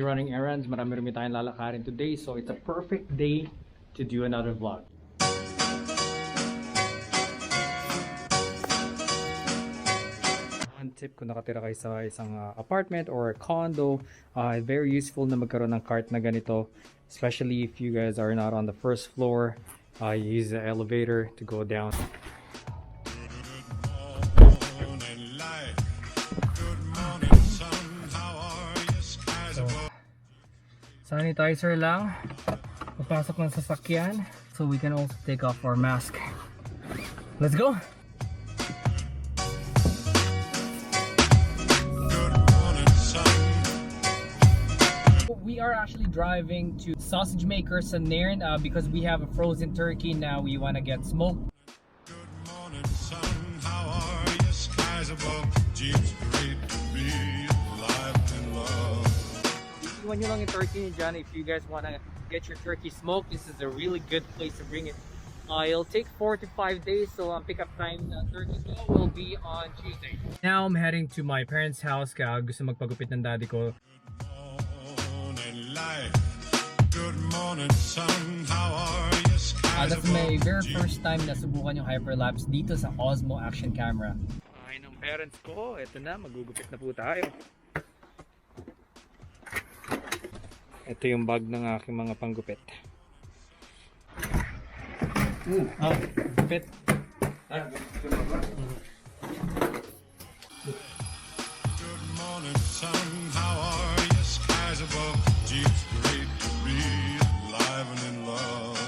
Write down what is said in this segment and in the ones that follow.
running errands. Marami tayong lalakarin today. So it's a perfect day to do another vlog. One tip kung nakatira kayo sa isang apartment or a condo, very useful na magkaroon ng cart na ganito. Especially if you guys are not on the first floor. You use the elevator to go down. Sanitizer lang, papasok ng sasakyan, so we can also take off our mask. Let's go! We are actually driving to Sausage Maker sa Nairn because we have a frozen turkey now. We want to get smoked. Good morning, sun. How are you? Skies above. Jeeps great to be alive and love. Iwan nyo lang yung turkey niyo dyan if you guys want to get your turkey smoked. This is a really good place to bring it. It'll take 4 to 5 days, so pickup time na turkey will be on Tuesday. Now I'm heading to my parents' house kaya gusto magpagupit ng daddy ko. Good morning, sun. How are you? That's my very first time na subukan yung hyperlapse dito sa Osmo action camera. Ay ng parents ko, ito na, magugupit na po tayo. Ito yung bag ng aking mga panggupit. Gupit. Good morning, sun. How are you? Skies above. Jeeps great to be alive and in love.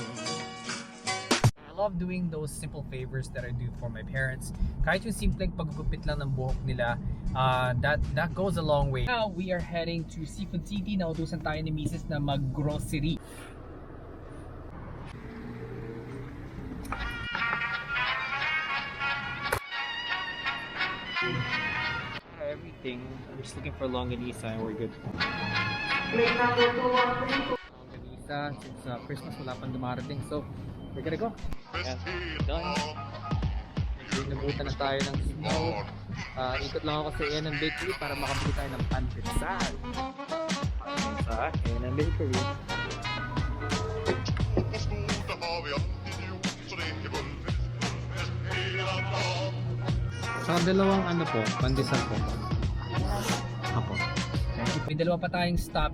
I love doing those simple favors that I do for my parents. Kahit yung simpleng paggupit lang ng buhok nila, that goes a long way. Now we are heading to Seafood City. Nautusan tayo ni Mrs. na mag-grocery. Everything. I'm just looking for longanisa and we're good. Longanisa, since Christmas wala pang dumarating, so we're gonna go. Yeah, done. Nabutan na tayo ng snow. Ikot lang ako sa N&B Bakery para makabili tayo ng panpisan. Sa N&B Bakery. Sa dalawang ano po, pandesal po. Apo. May dalawa pa tayong stop.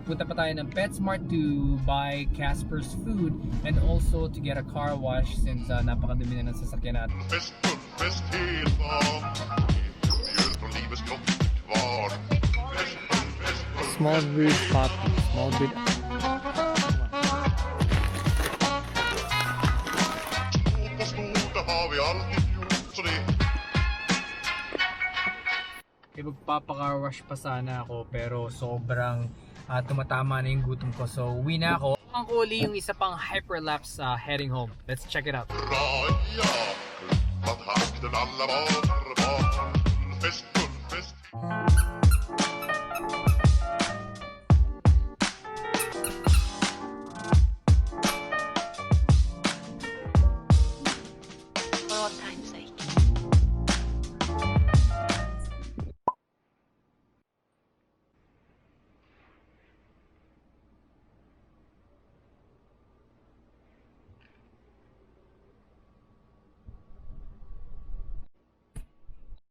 Punta pa tayo ng PetSmart to buy Casper's food and also to get a car wash since napakadumi na ng sasakyan natin. Small breed coffee. Small breed. Magpapaka wash pa sana ako pero sobrang tumatama na yung gutom ko, so uwi na ako. Ang huli yung isa pang hyperlapse heading home. Let's check it out.